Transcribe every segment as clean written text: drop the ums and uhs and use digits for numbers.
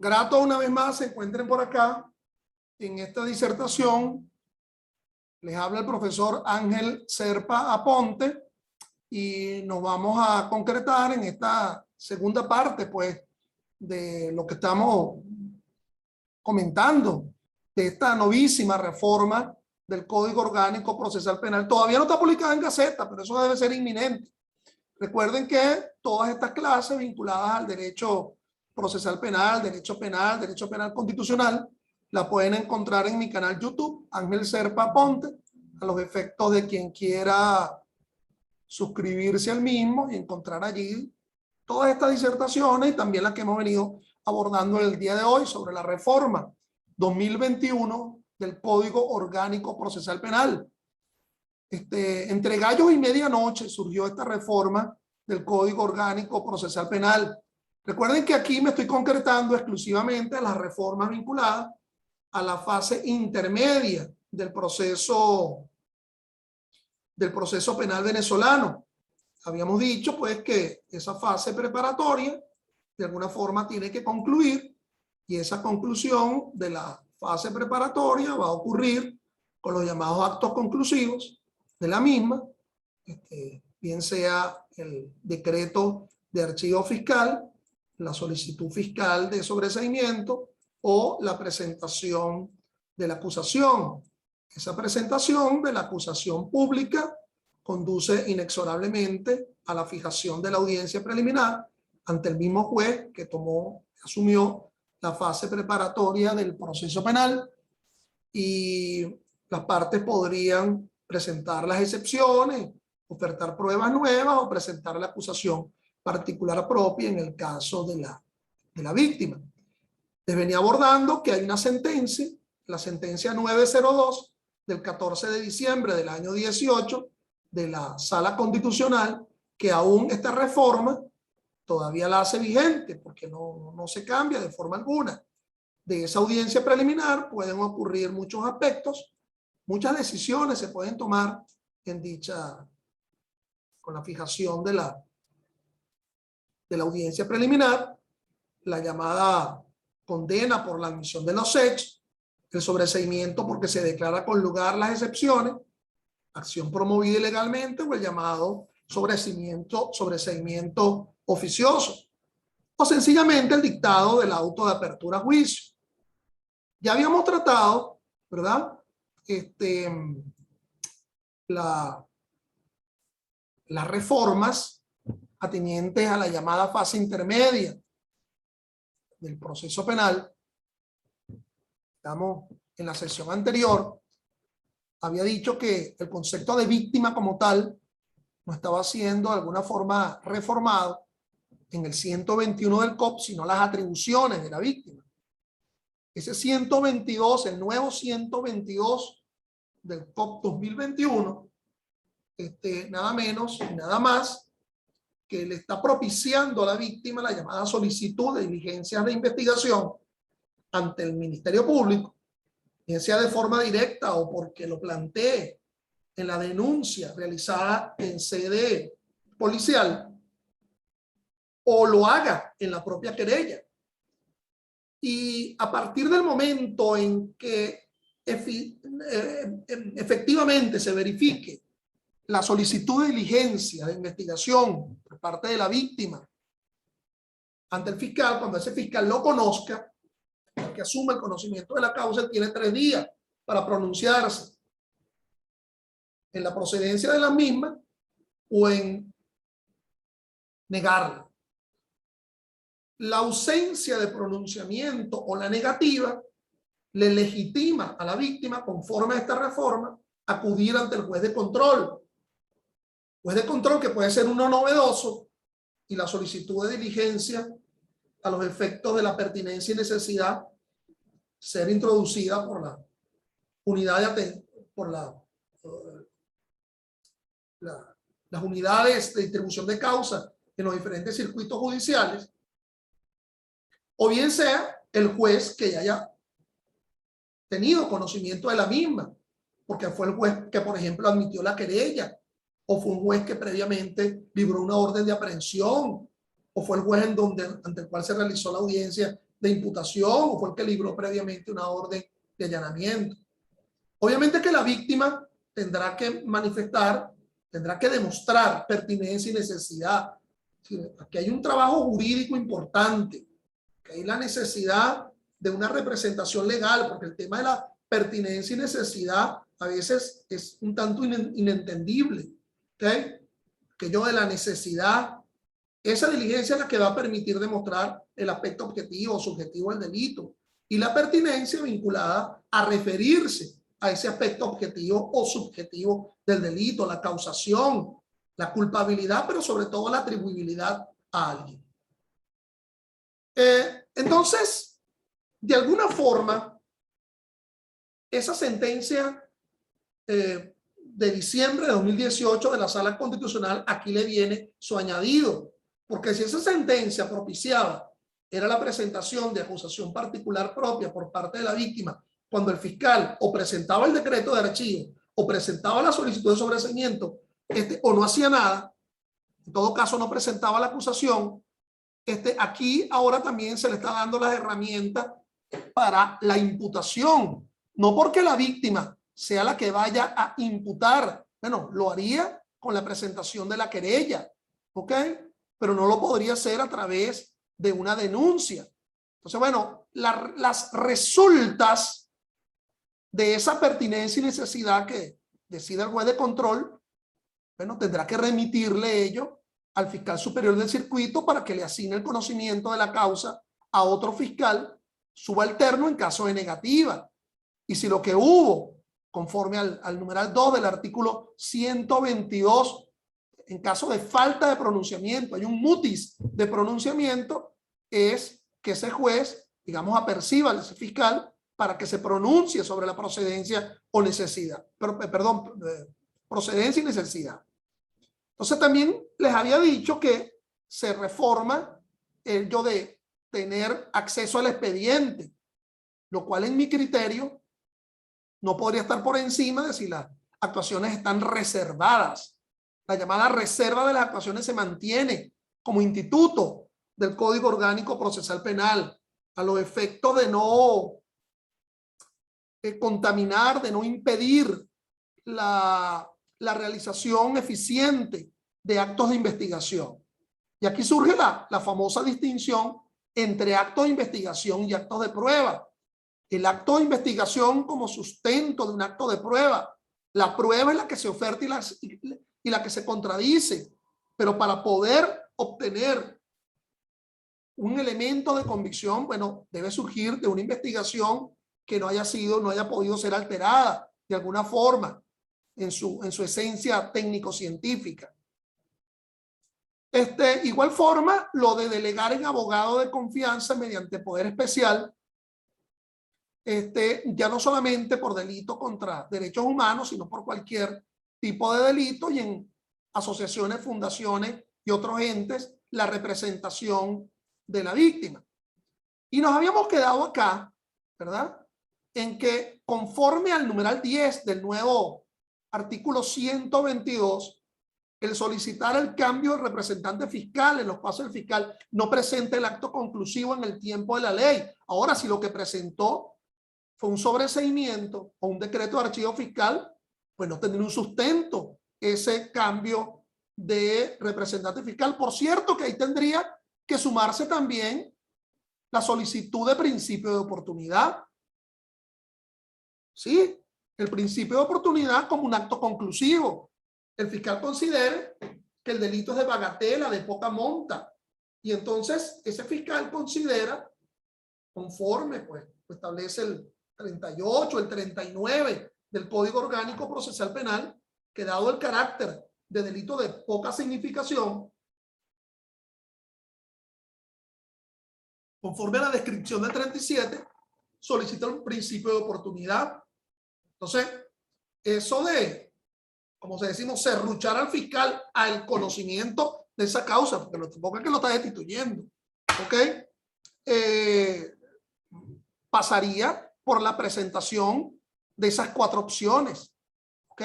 Grato una vez más se encuentren por acá en esta disertación. Les habla el profesor Ángel Serpa Aponte y nos vamos a concretar en esta segunda parte, pues, de lo que estamos comentando, de esta novísima reforma del Código Orgánico Procesal Penal. Todavía no está publicada en Gaceta, pero eso debe ser inminente. Recuerden que todas estas clases vinculadas al derecho procesal penal, derecho penal constitucional, la pueden encontrar en mi canal YouTube, Ángel Serpa Aponte, a los efectos de quien quiera suscribirse al mismo y encontrar allí todas estas disertaciones y también las que hemos venido abordando el día de hoy sobre la reforma 2021 del Código Orgánico Procesal Penal. Entre gallos y medianoche surgió esta reforma del Código Orgánico Procesal Penal. Recuerden que aquí me estoy concretando exclusivamente a las reformas vinculadas a la fase intermedia del proceso penal venezolano. Habíamos dicho pues que esa fase preparatoria de alguna forma tiene que concluir, y esa conclusión de la fase preparatoria va a ocurrir con los llamados actos conclusivos de la misma, bien sea el decreto de archivo fiscal, la solicitud fiscal de sobreseimiento o la presentación de la acusación. Esa presentación de la acusación pública conduce inexorablemente a la fijación de la audiencia preliminar ante el mismo juez que asumió la fase preparatoria del proceso penal, y las partes podrían presentar las excepciones, ofertar pruebas nuevas o presentar la acusación particular propia en el caso de la víctima. Les venía abordando que hay una sentencia, la sentencia 902 del 14 de diciembre del año 18 de la Sala Constitucional, que aún esta reforma todavía la hace vigente porque no se cambia de forma alguna. De esa audiencia preliminar pueden ocurrir muchos aspectos, muchas decisiones se pueden tomar con la fijación de la audiencia preliminar, la llamada condena por la admisión de los hechos, el sobreseimiento porque se declara con lugar las excepciones, acción promovida ilegalmente, o el llamado sobreseimiento oficioso, o sencillamente el dictado del auto de apertura a juicio. Ya habíamos tratado, ¿verdad?, las reformas atenientes a la llamada fase intermedia del proceso penal. Estamos en la sesión anterior, había dicho que el concepto de víctima como tal no estaba siendo de alguna forma reformado en el 121 del COP, sino las atribuciones de la víctima. Ese 122, el nuevo 122 del COP 2021, nada menos y nada más que le está propiciando a la víctima la llamada solicitud de diligencias de investigación ante el Ministerio Público, bien sea de forma directa o porque lo plantee en la denuncia realizada en sede policial, o lo haga en la propia querella. Y a partir del momento en que efectivamente se verifique la solicitud de diligencia de investigación por parte de la víctima ante el fiscal, cuando ese fiscal lo conozca, el que asume el conocimiento de la causa, él tiene 3 días para pronunciarse en la procedencia de la misma o en negarla. La ausencia de pronunciamiento o la negativa le legitima a la víctima, conforme a esta reforma, acudir ante el juez de control. Juez de control que puede ser uno novedoso, y la solicitud de diligencia a los efectos de la pertinencia y necesidad ser introducida por la unidad por las unidades de distribución de causa en los diferentes circuitos judiciales, o bien sea el juez que ya haya tenido conocimiento de la misma, porque fue el juez que, por ejemplo, admitió la querella, o fue un juez que previamente libró una orden de aprehensión, o fue el juez ante el cual se realizó la audiencia de imputación o fue el que libró previamente una orden de allanamiento. Obviamente que la víctima tendrá que manifestar, tendrá que demostrar pertinencia y necesidad. Aquí hay un trabajo jurídico importante, que hay la necesidad de una representación legal, porque el tema de la pertinencia y necesidad a veces es un tanto inentendible. ¿Okay? Que yo de la necesidad, esa diligencia es la que va a permitir demostrar el aspecto objetivo o subjetivo del delito, y la pertinencia vinculada a referirse a ese aspecto objetivo o subjetivo del delito, la causación, la culpabilidad, pero sobre todo la atribuibilidad a alguien. Entonces, de alguna forma, esa sentencia de diciembre de 2018 de la Sala Constitucional, aquí le viene su añadido, porque si esa sentencia propiciaba era la presentación de acusación particular propia por parte de la víctima, cuando el fiscal o presentaba el decreto de archivo o presentaba la solicitud de sobreseimiento, o no hacía nada, en todo caso no presentaba la acusación, aquí ahora también se le está dando las herramientas para la imputación, no porque la víctima sea la que vaya a imputar, bueno, lo haría con la presentación de la querella, ¿ok? Pero no lo podría hacer a través de una denuncia. Entonces, bueno, las resultas de esa pertinencia y necesidad que decida el juez de control, bueno, tendrá que remitirle ello al fiscal superior del circuito para que le asigne el conocimiento de la causa a otro fiscal subalterno en caso de negativa. Y si lo que hubo, conforme al numeral 2 del artículo 122, en caso de falta de pronunciamiento, hay un mutis de pronunciamiento, es que ese juez, digamos, aperciba a ese fiscal para que se pronuncie sobre la procedencia o necesidad. Procedencia y necesidad. Entonces también les había dicho que se reforma el yo de tener acceso al expediente, lo cual en mi criterio no podría estar por encima de si las actuaciones están reservadas. La llamada reserva de las actuaciones se mantiene como instituto del Código Orgánico Procesal Penal a los efectos de no contaminar, de no impedir la realización eficiente de actos de investigación. Y aquí surge la famosa distinción entre actos de investigación y actos de prueba. El acto de investigación como sustento de un acto de prueba. La prueba es la que se oferta y la que se contradice. Pero para poder obtener un elemento de convicción, bueno, debe surgir de una investigación que no haya podido ser alterada de alguna forma en su esencia técnico-científica. Igual forma, lo de delegar en abogado de confianza mediante poder especial, ya no solamente por delito contra derechos humanos, sino por cualquier tipo de delito, y en asociaciones, fundaciones y otros entes, la representación de la víctima. Y nos habíamos quedado acá, ¿verdad?, en que conforme al numeral 10 del nuevo artículo 122, el solicitar el cambio de representante fiscal en los pasos del fiscal no presenta el acto conclusivo en el tiempo de la ley. Ahora, si lo que presentó fue un sobreseimiento o un decreto de archivo fiscal, pues no tendría un sustento ese cambio de representante fiscal. Por cierto, que ahí tendría que sumarse también la solicitud de principio de oportunidad. Sí, el principio de oportunidad como un acto conclusivo. El fiscal considere que el delito es de bagatela, de poca monta, y entonces ese fiscal considera, conforme pues establece el 38, el 39 del Código Orgánico Procesal Penal, que dado el carácter de delito de poca significación, conforme a la descripción del 37, solicita un principio de oportunidad. Entonces, eso de, como se decimos, serruchar al fiscal al conocimiento de esa causa, porque tampoco es que lo está destituyendo, ¿ok? Pasaría por la presentación de esas 4 opciones, ¿ok?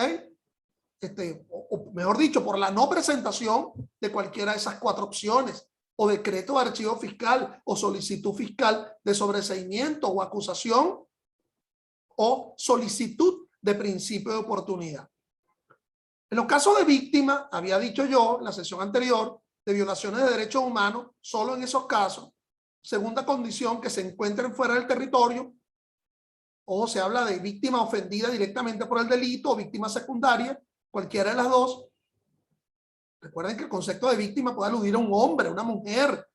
O mejor dicho, por la no presentación de cualquiera de esas 4 opciones. o decreto de archivo fiscal o solicitud fiscal de sobreseimiento o acusación o solicitud de principio de oportunidad. En los casos de víctima, había dicho yo en la sesión anterior, de violaciones de derechos humanos, solo en esos casos. Segunda condición, que se encuentren fuera del territorio, o se habla de víctima ofendida directamente por el delito o víctima secundaria, cualquiera de las dos. Recuerden que el concepto de víctima puede aludir a un hombre, a una mujer,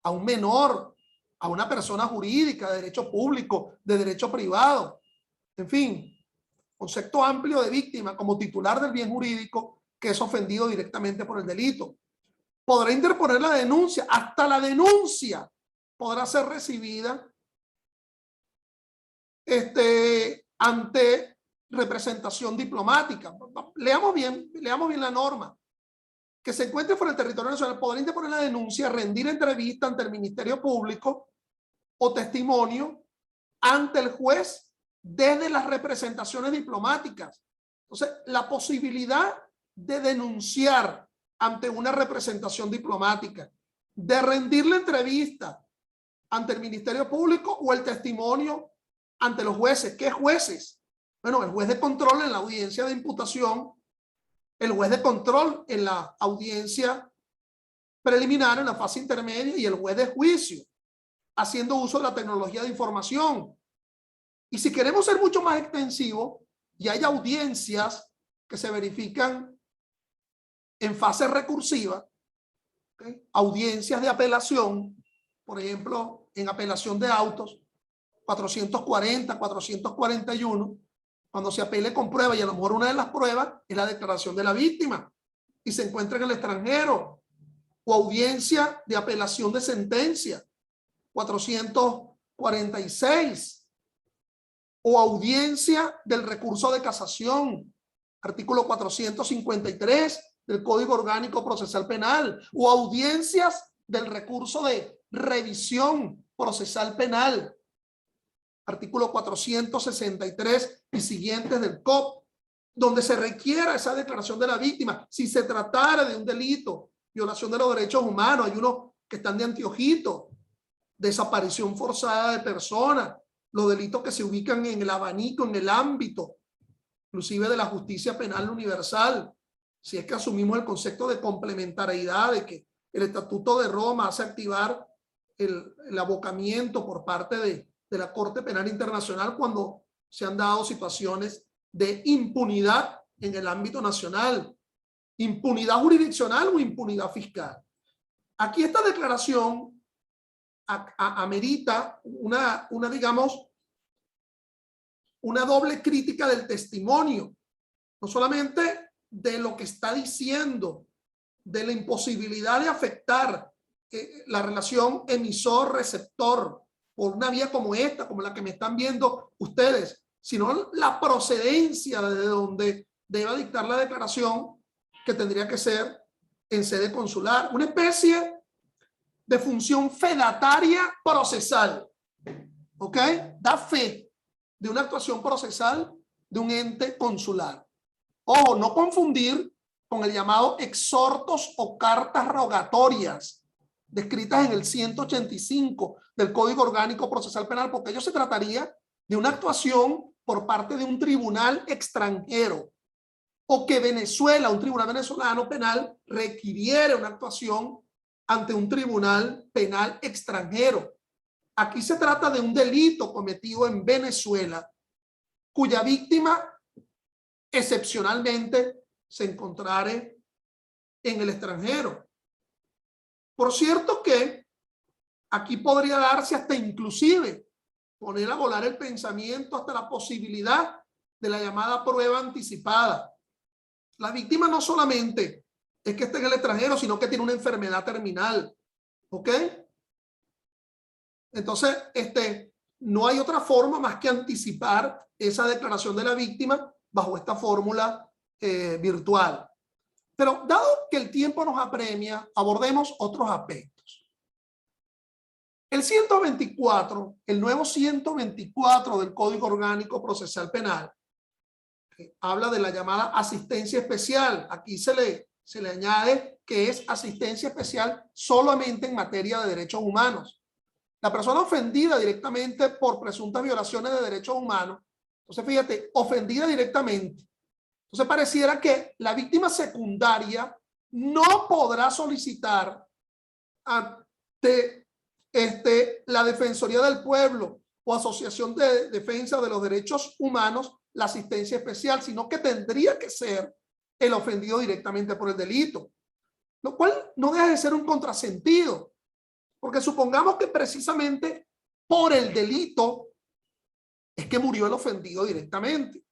a un menor, a una persona jurídica de derecho público, de derecho privado. En fin, concepto amplio de víctima como titular del bien jurídico que es ofendido directamente por el delito. Podrá interponer la denuncia, hasta la denuncia podrá ser recibida ante representación diplomática. Leamos bien la norma. Que se encuentre fuera del territorio nacional, podrá interponer la denuncia, rendir entrevista ante el Ministerio Público o testimonio ante el juez desde las representaciones diplomáticas. Entonces, la posibilidad de denunciar ante una representación diplomática, de rendir la entrevista ante el Ministerio Público o el testimonio ante los jueces. ¿Qué jueces? Bueno, el juez de control en la audiencia de imputación, el juez de control en la audiencia preliminar, en la fase intermedia, y el juez de juicio, haciendo uso de la tecnología de información. Y si queremos ser mucho más extensivos, y hay audiencias que se verifican en fase recursiva, ¿okay? Audiencias de apelación, por ejemplo, en apelación de autos, 440, 441, cuando se apele con prueba, y a lo mejor una de las pruebas es la declaración de la víctima y se encuentra en el extranjero, o audiencia de apelación de sentencia, 446, o audiencia del recurso de casación, artículo 453 del Código Orgánico Procesal Penal, o audiencias del recurso de revisión procesal penal, artículo 463 y siguientes del COP, donde se requiera esa declaración de la víctima. Si se tratara de un delito, violación de los derechos humanos, hay unos que están de anteojito, desaparición forzada de personas, los delitos que se ubican en el abanico, en el ámbito, inclusive de la justicia penal universal, si es que asumimos el concepto de complementariedad, de que el Estatuto de Roma hace activar el abocamiento por parte de la Corte Penal Internacional cuando se han dado situaciones de impunidad en el ámbito nacional, impunidad jurisdiccional o impunidad fiscal. Aquí esta declaración amerita digamos, una doble crítica del testimonio, no solamente de lo que está diciendo, de la imposibilidad de afectar la relación emisor-receptor por una vía como esta, como la que me están viendo ustedes, sino la procedencia de donde deba dictar la declaración, que tendría que ser en sede consular, una especie de función fedataria procesal, ¿ok? Da fe de una actuación procesal de un ente consular. Ojo, no confundir con el llamado exhortos o cartas rogatorias descritas en el 185 del Código Orgánico Procesal Penal, porque ello se trataría de una actuación por parte de un tribunal extranjero, o que Venezuela, un tribunal venezolano penal, requiriera una actuación ante un tribunal penal extranjero. Aquí se trata de un delito cometido en Venezuela, cuya víctima excepcionalmente se encontrare en el extranjero. Por cierto que aquí podría darse hasta inclusive poner a volar el pensamiento hasta la posibilidad de la llamada prueba anticipada. La víctima no solamente es que esté en el extranjero, sino que tiene una enfermedad terminal, ¿ok? Entonces, no hay otra forma más que anticipar esa declaración de la víctima bajo esta fórmula virtual. Pero dado que el tiempo nos apremia, abordemos otros aspectos. El 124, el nuevo 124 del Código Orgánico Procesal Penal, habla de la llamada asistencia especial. Aquí se se le añade que es asistencia especial solamente en materia de derechos humanos. La persona ofendida directamente por presuntas violaciones de derechos humanos, entonces fíjate, ofendida directamente. Entonces pareciera que la víctima secundaria no podrá solicitar ante la Defensoría del Pueblo o Asociación de Defensa de los Derechos Humanos la asistencia especial, sino que tendría que ser el ofendido directamente por el delito, lo cual no deja de ser un contrasentido, porque supongamos que precisamente por el delito es que murió el ofendido directamente.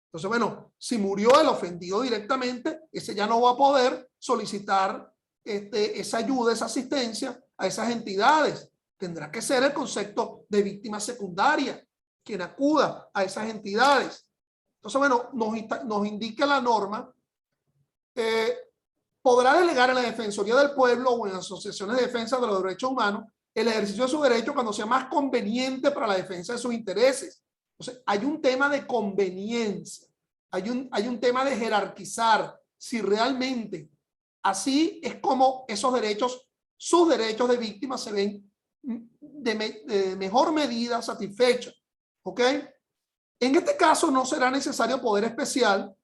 Entonces, bueno, si murió el ofendido directamente, ese ya no va a poder solicitar esa ayuda, esa asistencia a esas entidades. Tendrá que ser el concepto de víctima secundaria quien acuda a esas entidades. Entonces, bueno, nos indica la norma, podrá delegar en la Defensoría del Pueblo o en asociaciones de defensa de los derechos humanos el ejercicio de sus derechos cuando sea más conveniente para la defensa de sus intereses. Entonces, hay un tema de conveniencia, hay un tema de jerarquizar si realmente así es como esos derechos, sus derechos de víctima se ven de mejor medida satisfechos. ¿Ok? En este caso no será necesario poder especial,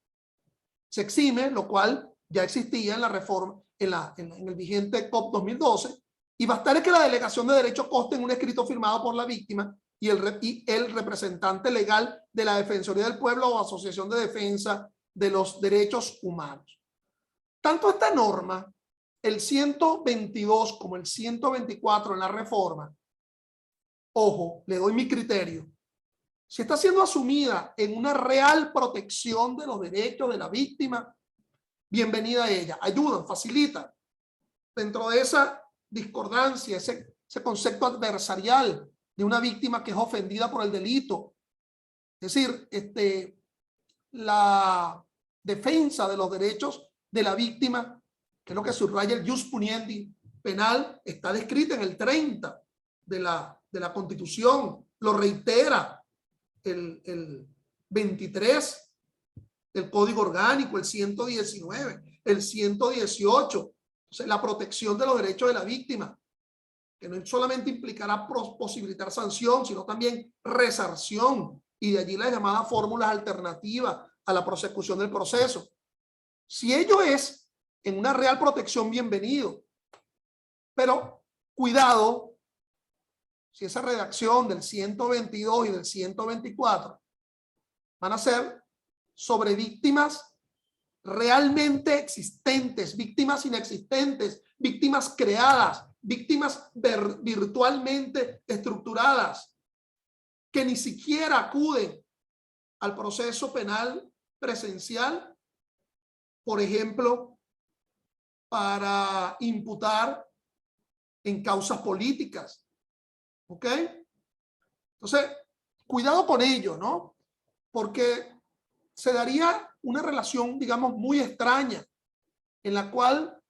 se exime, lo cual ya existía en la reforma, en el vigente COP 2012, y bastará que la delegación de derecho conste en un escrito firmado por la víctima y el representante legal de la Defensoría del Pueblo o Asociación de Defensa de los Derechos Humanos. Tanto esta norma, el 122 como el 124 en la reforma, ojo, le doy mi criterio, si está siendo asumida en una real protección de los derechos de la víctima, bienvenida a ella, ayudan, facilitan. Dentro de esa discordancia, ese concepto adversarial de una víctima que es ofendida por el delito, es decir, la defensa de los derechos de la víctima, que es lo que subraya el jus puniendi penal, está descrita en el 30 de la Constitución, lo reitera el 23 del Código Orgánico, el 119, el 118. Entonces, la protección de los derechos de la víctima, que no solamente implicará posibilitar sanción, sino también resarción, y de allí las llamadas fórmulas alternativas a la prosecución del proceso. Si ello es en una real protección, bienvenido. Pero cuidado, si esa redacción del 122 y del 124 van a ser sobre víctimas realmente existentes, víctimas inexistentes, víctimas creadas, víctimas virtualmente estructuradas, que ni siquiera acuden al proceso penal presencial, por ejemplo, para imputar en causas políticas. ¿Ok? Entonces, cuidado con ello, ¿no? Porque se daría una relación, digamos, muy extraña, en la cual,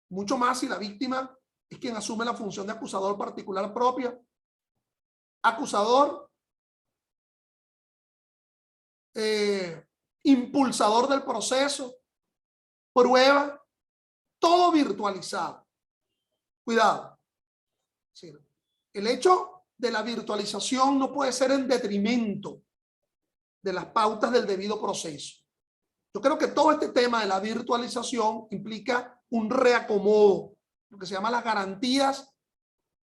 mucho más si la víctima es quien asume la función de acusador particular propia, acusador, impulsador del proceso, prueba, todo virtualizado. Cuidado. Sí. El hecho de la virtualización no puede ser en detrimento de las pautas del debido proceso. Yo creo que todo este tema de la virtualización implica un reacomodo, lo que se llama las garantías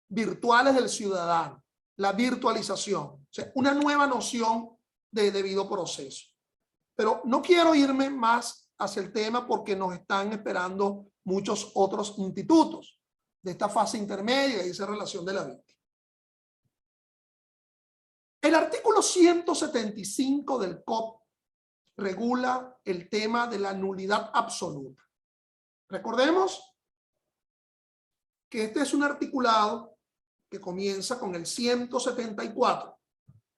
virtuales del ciudadano, la virtualización, o sea, una nueva noción de debido proceso. Pero no quiero irme más hacia el tema porque nos están esperando muchos otros institutos de esta fase intermedia y esa relación de la víctima. El artículo 175 del COP regula el tema de la nulidad absoluta. Recordemos que este es un articulado que comienza con el 174,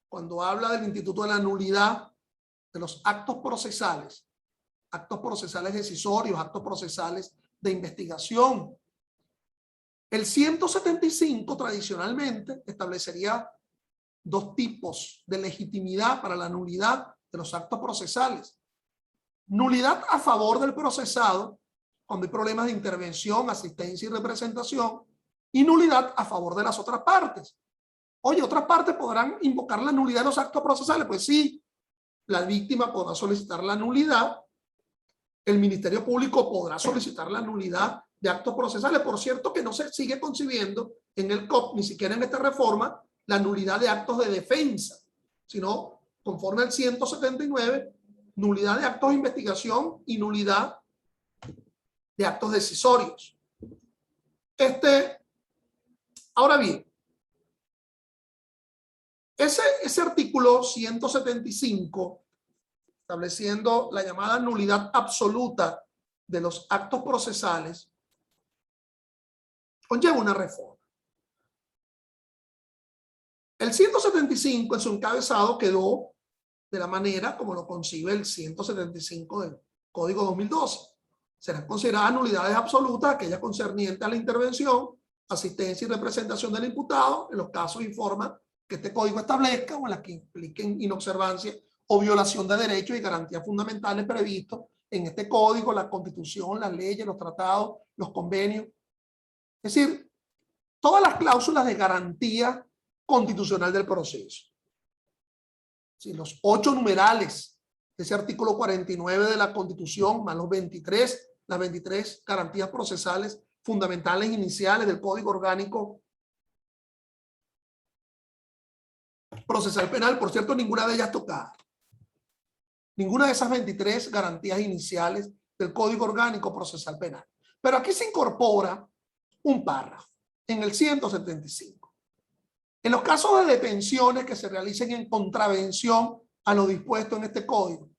cuando habla del instituto de la nulidad de los actos procesales decisorios, actos procesales de investigación. El 175 tradicionalmente establecería dos tipos de legitimidad para la nulidad de los actos procesales. Nulidad a favor del procesado cuando hay problemas de intervención, asistencia y representación, y nulidad a favor de las otras partes. Oye, otras partes podrán invocar la nulidad de los actos procesales. Pues sí, la víctima podrá solicitar la nulidad, el Ministerio Público podrá solicitar la nulidad de actos procesales. Por cierto, que no se sigue concibiendo en el COP, ni siquiera en esta reforma, la nulidad de actos de defensa, sino conforme al 179, nulidad de actos de investigación y nulidad de actos decisorios. Ahora bien, ese artículo 175, estableciendo la llamada nulidad absoluta de los actos procesales, conlleva una reforma. El 175 en su encabezado quedó de la manera como lo concibe el 175 del Código 2012. Serán consideradas nulidades absolutas aquellas concernientes a la intervención, asistencia y representación del imputado en los casos informa que este código establezca o en las que impliquen inobservancia o violación de derechos y garantías fundamentales previstos en este código, la Constitución, las leyes, los tratados, los convenios. Es decir, todas las cláusulas de garantía constitucional del proceso. Sí, los 8 numerales de ese artículo 49 de la Constitución, más los 23, las 23 garantías procesales fundamentales iniciales del Código Orgánico Procesal Penal. Por cierto, ninguna de ellas tocada. Ninguna de esas 23 garantías iniciales del Código Orgánico Procesal Penal. Pero aquí se incorpora un párrafo en el 175. En los casos de detenciones que se realicen en contravención a lo dispuesto en este código,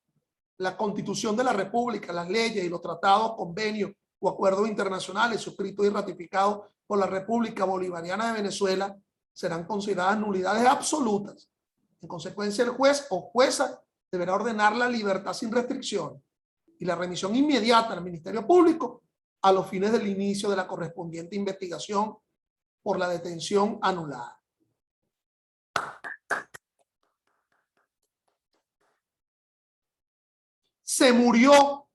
la Constitución de la República, las leyes y los tratados, convenios o acuerdos internacionales suscritos y ratificados por la República Bolivariana de Venezuela serán consideradas nulidades absolutas. En consecuencia, el juez o jueza deberá ordenar la libertad sin restricción y la remisión inmediata al Ministerio Público a los fines del inicio de la correspondiente investigación por la detención anulada. Se murió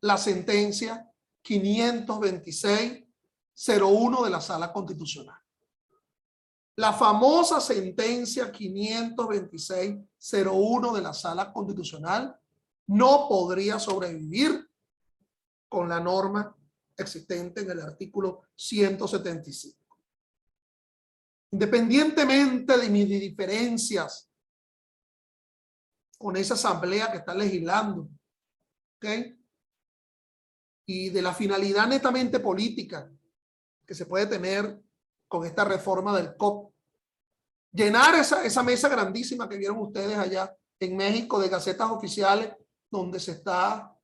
la sentencia 526-01 de la Sala Constitucional. La famosa sentencia 526-01 de la Sala Constitucional no podría sobrevivir con la norma existente en el artículo 175. Independientemente de mis diferencias con esa asamblea que está legislando, ¿okay?, y de la finalidad netamente política que se puede tener con esta reforma del COP, llenar esa mesa grandísima que vieron ustedes allá en México de gacetas oficiales donde se está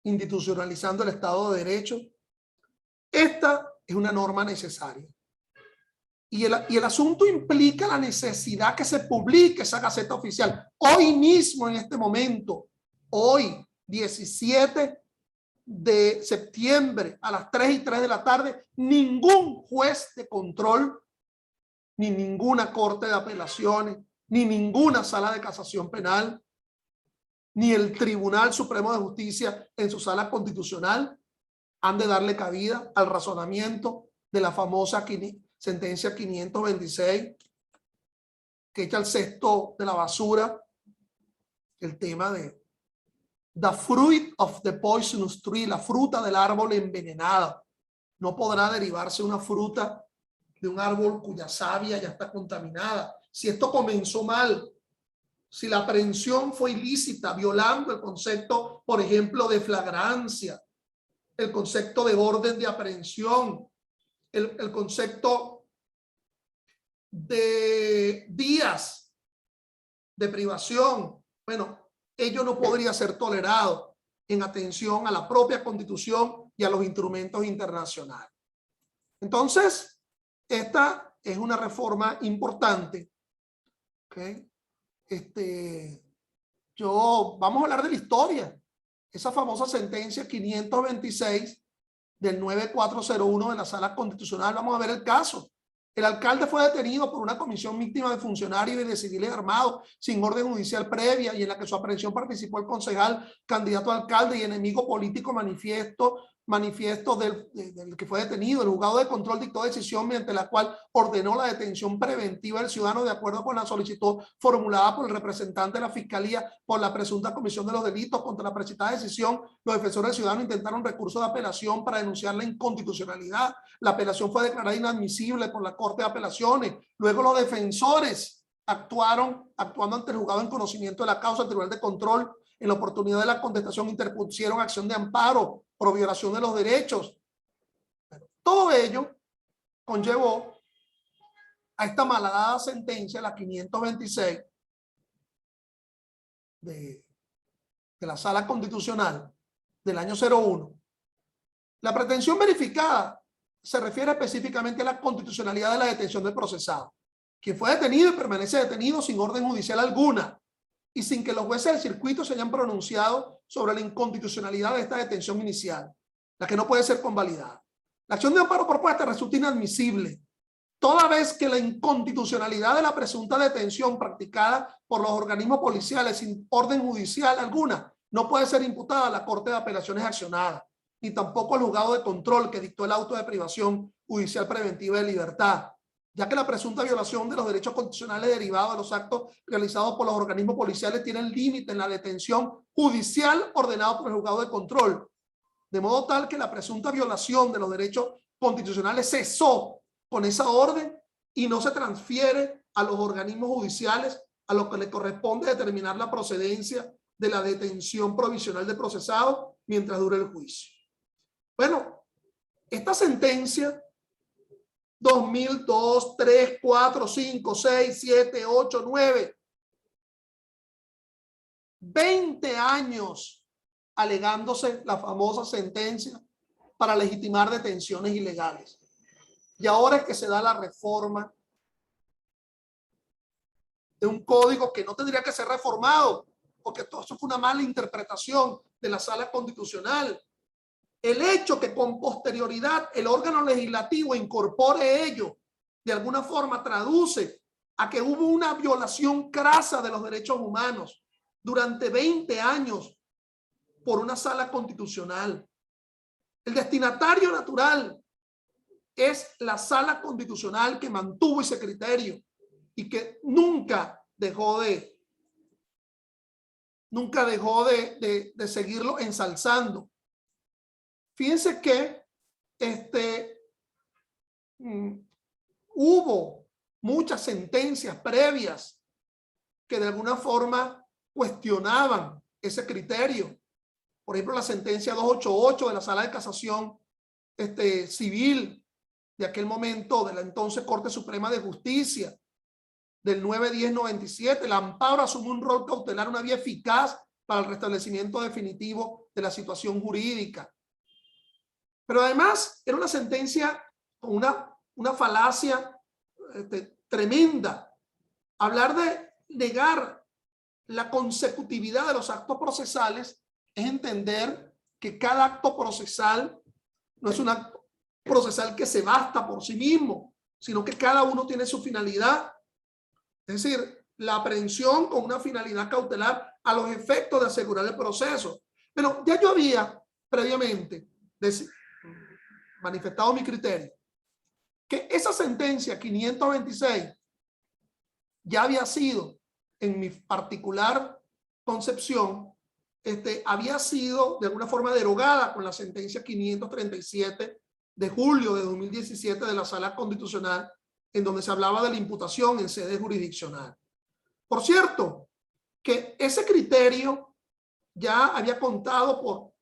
institucionalizando el Estado de Derecho. Esta es una norma necesaria. Y el asunto implica la necesidad que se publique esa gaceta oficial. Hoy mismo, en este momento, hoy, 17 de septiembre, a las 3:03 de la tarde, ningún juez de control, ni ninguna corte de apelaciones, ni ninguna sala de casación penal, ni el Tribunal Supremo de Justicia en su sala constitucional han de darle cabida al razonamiento de la famosa sentencia 526 que echa al cesto de la basura el tema de the fruit of the poisonous tree, la fruta del árbol envenenada. No podrá derivarse una fruta de un árbol cuya savia ya está contaminada. Si esto comenzó mal, si la aprehensión fue ilícita, violando el concepto, por ejemplo, de flagrancia, el concepto de orden de aprehensión, el concepto de días de privación, bueno, ello no podría ser tolerado en atención a la propia Constitución y a los instrumentos internacionales. Entonces, esta es una reforma importante. ¿Okay? Vamos a hablar de la historia. Esa famosa sentencia 526 del 9401 de la Sala Constitucional, vamos a ver el caso. El alcalde fue detenido por una comisión mixta de funcionarios y de civiles armados sin orden judicial previa, y en la que su aprehensión participó el concejal, candidato a alcalde y enemigo político manifiesto del que fue detenido. El juzgado de control dictó decisión mediante la cual ordenó la detención preventiva del ciudadano de acuerdo con la solicitud formulada por el representante de la Fiscalía por la presunta comisión de los delitos. Contra la presentada decisión, los defensores del ciudadano intentaron recurso de apelación para denunciar la inconstitucionalidad. La apelación fue declarada inadmisible por la Corte de Apelaciones. Luego los defensores actuando ante el juzgado en conocimiento de la causa. El Tribunal de Control, en la oportunidad de la contestación, interpusieron acción de amparo por violación de los derechos. Todo ello conllevó a esta malhadada sentencia, la 526 de la Sala Constitucional del año 01. La pretensión verificada se refiere específicamente a la constitucionalidad de la detención del procesado, quien fue detenido y permanece detenido sin orden judicial alguna y sin que los jueces del circuito se hayan pronunciado sobre la inconstitucionalidad de esta detención inicial, la que no puede ser convalidada. La acción de amparo propuesta resulta inadmisible, toda vez que la inconstitucionalidad de la presunta detención practicada por los organismos policiales sin orden judicial alguna no puede ser imputada a la Corte de Apelaciones accionada, ni tampoco al juzgado de control que dictó el auto de privación judicial preventiva de libertad, ya que la presunta violación de los derechos constitucionales derivados de los actos realizados por los organismos policiales tienen límite en la detención judicial ordenado por el juzgado de control, de modo tal que la presunta violación de los derechos constitucionales cesó con esa orden y no se transfiere a los organismos judiciales a los que le corresponde determinar la procedencia de la detención provisional del procesado mientras dure el juicio. Bueno, esta sentencia 2002, 3, 4, 5, 6, 7, 8, 9, 20 años alegándose la famosa sentencia para legitimar detenciones ilegales. Y ahora es que se da la reforma de un código que no tendría que ser reformado, porque todo eso fue una mala interpretación de la Sala Constitucional. El hecho que con posterioridad el órgano legislativo incorpore ello, de alguna forma traduce a que hubo una violación crasa de los derechos humanos durante 20 años por una Sala Constitucional. El destinatario natural es la Sala Constitucional que mantuvo ese criterio y que nunca dejó de seguirlo ensalzando. Fíjense que hubo muchas sentencias previas que de alguna forma cuestionaban ese criterio. Por ejemplo, la sentencia 288 de la Sala de Casación Civil de aquel momento, de la entonces Corte Suprema de Justicia, del 9-10-97, el amparo asume un rol cautelar, una vía eficaz para el restablecimiento definitivo de la situación jurídica. Pero además era una sentencia con una falacia tremenda. Hablar de negar la consecutividad de los actos procesales es entender que cada acto procesal no es un acto procesal que se basta por sí mismo, sino que cada uno tiene su finalidad. Es decir, la aprehensión con una finalidad cautelar a los efectos de asegurar el proceso. Pero ya yo había previamente manifestado mi criterio, que esa sentencia 526 ya había sido, en mi particular concepción, había sido de alguna forma derogada con la sentencia 537 de julio de 2017 de la Sala Constitucional, en donde se hablaba de la imputación en sede jurisdiccional. Por cierto, que ese criterio ya había contado por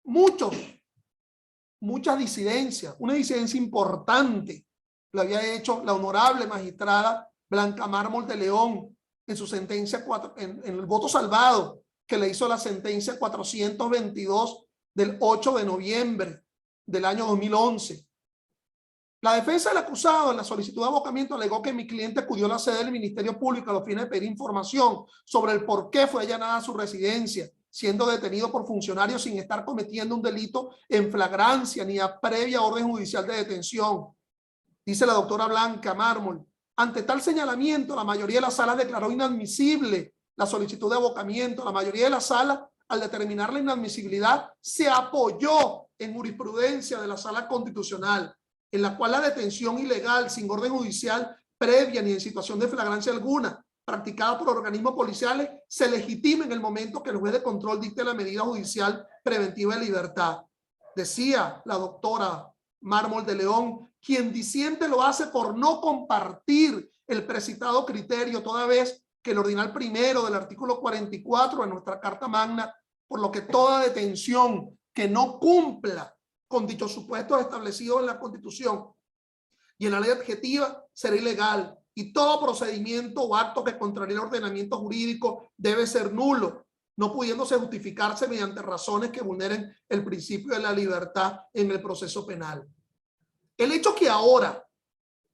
muchas disidencias. Una disidencia importante lo había hecho la honorable magistrada Blanca Mármol de León en su sentencia, en el voto salvado que le hizo la sentencia 422 del 8 de noviembre del año 2011. La defensa del acusado en la solicitud de abocamiento alegó que mi cliente acudió a la sede del Ministerio Público a los fines de pedir información sobre el por qué fue allanada su residencia, siendo detenido por funcionarios sin estar cometiendo un delito en flagrancia ni a previa orden judicial de detención. Dice la doctora Blanca Mármol, ante tal señalamiento, la mayoría de las salas declaró inadmisible la solicitud de abocamiento. La mayoría de las salas, al determinar la inadmisibilidad, se apoyó en jurisprudencia de la Sala Constitucional, en la cual la detención ilegal, sin orden judicial previa ni en situación de flagrancia alguna, practicada por organismos policiales, se legitima en el momento que el juez de control dicte la medida judicial preventiva de libertad. Decía la doctora Mármol de León, quien disiente lo hace por no compartir el precitado criterio, toda vez que el ordinal primero del artículo 44 de nuestra Carta Magna, por lo que toda detención que no cumpla con dichos supuestos establecidos en la Constitución y en la ley adjetiva será ilegal, y todo procedimiento o acto que contraríe el ordenamiento jurídico debe ser nulo, no pudiéndose justificarse mediante razones que vulneren el principio de la libertad en el proceso penal. El hecho que ahora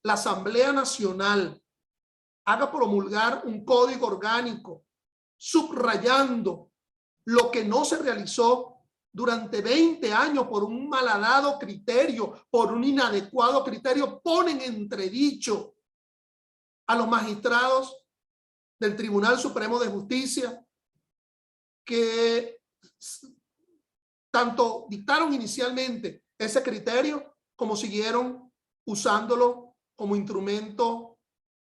la Asamblea Nacional haga promulgar un código orgánico subrayando lo que no se realizó durante 20 años por un malhadado criterio, por un inadecuado criterio, pone en entredicho a los magistrados del Tribunal Supremo de Justicia, que tanto dictaron inicialmente ese criterio como siguieron usándolo como instrumento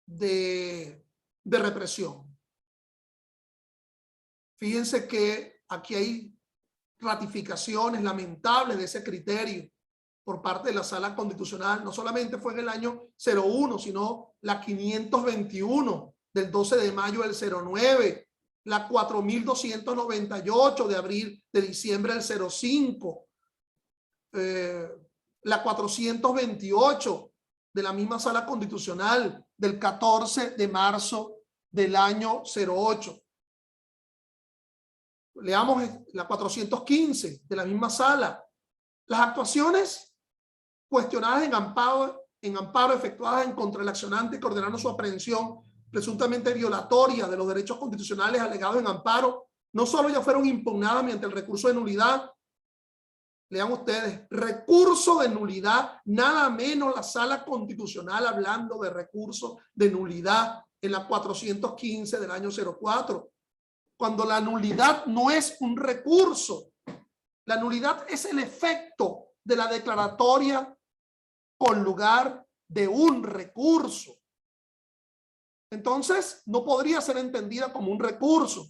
de represión. Fíjense que aquí hay ratificaciones lamentables de ese criterio por parte de la Sala Constitucional. No solamente fue en el año 01, sino la 521 del 12 de mayo del 09, la 4298 de diciembre del 05, la 428 de la misma Sala Constitucional del 14 de marzo del año 08. Leamos la 415 de la misma sala. Las actuaciones cuestionadas en amparo efectuadas en contra del accionante que ordenaron su aprehensión presuntamente violatoria de los derechos constitucionales alegados en amparo, no solo ya fueron impugnadas mediante el recurso de nulidad. Lean ustedes, recurso de nulidad, nada menos la Sala Constitucional hablando de recurso de nulidad en la 415 del año 04. Cuando la nulidad no es un recurso, la nulidad es el efecto de la declaratoria con lugar de un recurso. Entonces, no podría ser entendida como un recurso,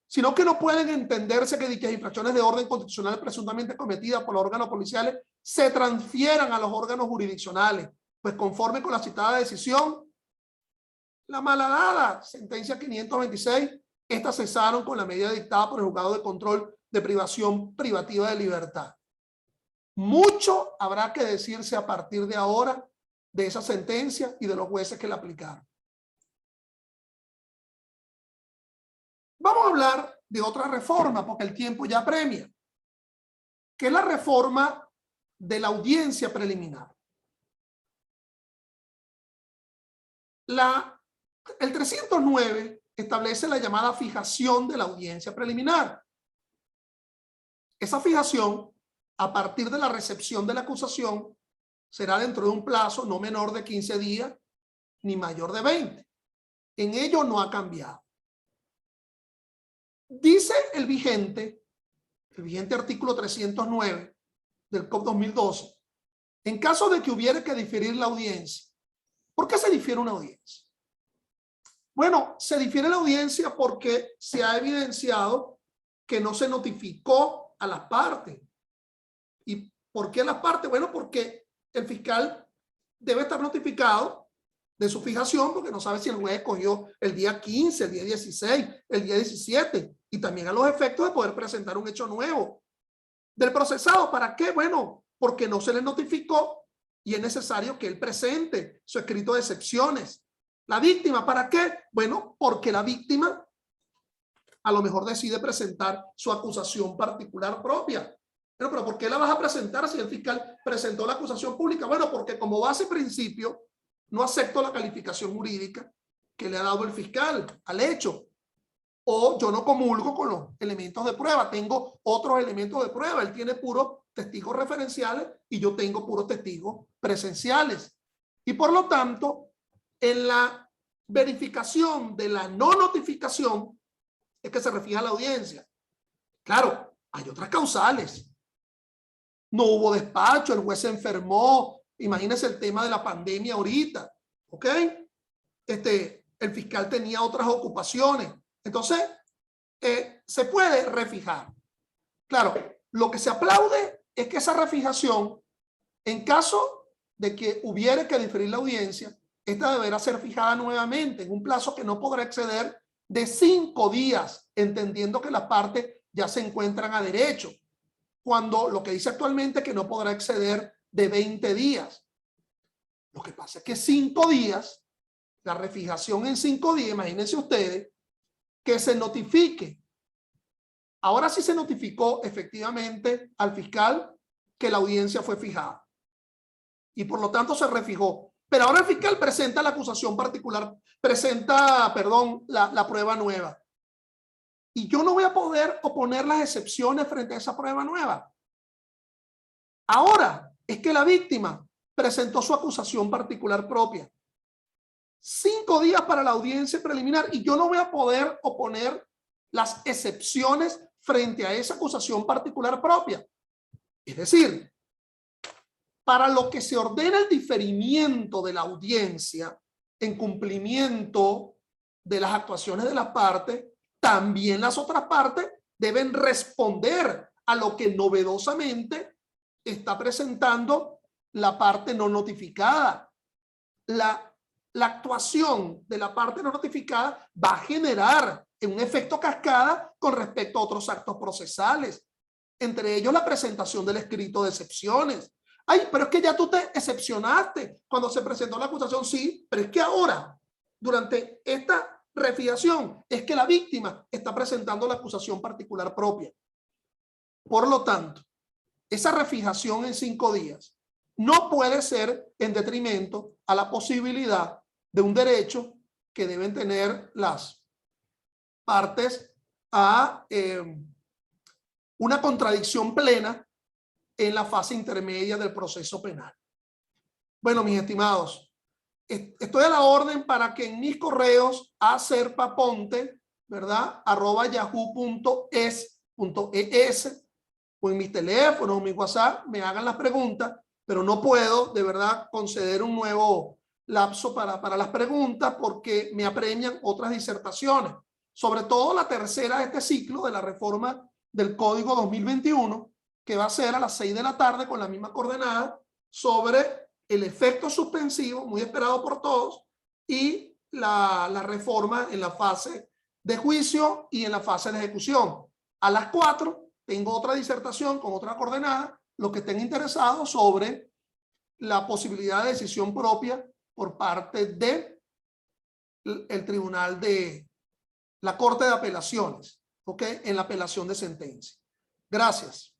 sino que no pueden entenderse que dichas infracciones de orden constitucional presuntamente cometidas por los órganos policiales se transfieran a los órganos jurisdiccionales, pues conforme con la citada decisión, la malhadada sentencia 526, estas cesaron con la medida dictada por el juzgado de control de privación privativa de libertad. Mucho habrá que decirse a partir de ahora de esa sentencia y de los jueces que la aplicaron. Vamos a hablar de otra reforma, porque el tiempo ya apremia, que es la reforma de la audiencia preliminar. El 309 establece la llamada fijación de la audiencia preliminar. Esa fijación, a partir de la recepción de la acusación, será dentro de un plazo no menor de 15 días ni mayor de 20. En ello no ha cambiado. Dice el vigente artículo 309 del COP 2012, en caso de que hubiera que diferir la audiencia. ¿Por qué se difiere una audiencia? Bueno, se difiere la audiencia porque se ha evidenciado que no se notificó a las partes. ¿Y por qué a las partes? Bueno, porque el fiscal debe estar notificado de su fijación, porque no sabe si el juez escogió el día 15, el día 16, el día 17, y también a los efectos de poder presentar un hecho nuevo. Del procesado, ¿para qué? Bueno, porque no se le notificó y es necesario que él presente su escrito de excepciones. La víctima, ¿para qué? Bueno, porque la víctima a lo mejor decide presentar su acusación particular propia. Pero ¿por qué la vas a presentar si el fiscal presentó la acusación pública? Bueno, porque como base principio no acepto la calificación jurídica que le ha dado el fiscal al hecho, o yo no comulgo con los elementos de prueba, tengo otros elementos de prueba. Él tiene puros testigos referenciales y yo tengo puros testigos presenciales. Y por lo tanto, en la verificación de la no notificación es que se refija la audiencia. Claro, hay otras causales. No hubo despacho, el juez se enfermó. Imagínense el tema de la pandemia ahorita, ¿ok? El fiscal tenía otras ocupaciones. Entonces, se puede refijar. Claro, lo que se aplaude es que esa refijación, en caso de que hubiera que diferir la audiencia, esta deberá ser fijada nuevamente en un plazo que no podrá exceder de 5 días, entendiendo que las partes ya se encuentran a derecho, cuando lo que dice actualmente es que no podrá exceder de 20 días. Lo que pasa es que 5 días, la refijación en 5 días, imagínense ustedes, que se notifique. Ahora sí se notificó efectivamente al fiscal que la audiencia fue fijada y por lo tanto se refijó. Pero ahora el fiscal presenta la acusación particular, presenta, perdón, la prueba nueva. Y yo no voy a poder oponer las excepciones frente a esa prueba nueva. Ahora es que la víctima presentó su acusación particular propia. 5 días para la audiencia preliminar y yo no voy a poder oponer las excepciones frente a esa acusación particular propia. Es decir, para lo que se ordena el diferimiento de la audiencia en cumplimiento de las actuaciones de las partes, también las otras partes deben responder a lo que novedosamente está presentando la parte no notificada. La actuación de la parte no notificada va a generar un efecto cascada con respecto a otros actos procesales, entre ellos la presentación del escrito de excepciones. Ay, pero es que ya tú te excepcionaste cuando se presentó la acusación, sí, pero es que ahora, durante esta refijación, es que la víctima está presentando la acusación particular propia. Por lo tanto, esa refijación en 5 días no puede ser en detrimento a la posibilidad de un derecho que deben tener las partes a una contradicción plena en la fase intermedia del proceso penal. Bueno, mis estimados, estoy a la orden para que en mis correos acerpaponte, ¿verdad? @yahoo.es o en mis teléfonos o mi WhatsApp me hagan las preguntas, pero no puedo de verdad conceder un nuevo lapso para las preguntas porque me apremian otras disertaciones, sobre todo la tercera de este ciclo de la reforma del Código 2021, que va a ser a las 6 de la tarde con la misma coordenada sobre el efecto suspensivo, muy esperado por todos, y la reforma en la fase de juicio y en la fase de ejecución. A las 4 tengo otra disertación con otra coordenada, los que estén interesados sobre la posibilidad de decisión propia por parte de el tribunal de la Corte de Apelaciones, ¿ok? En la apelación de sentencia. Gracias.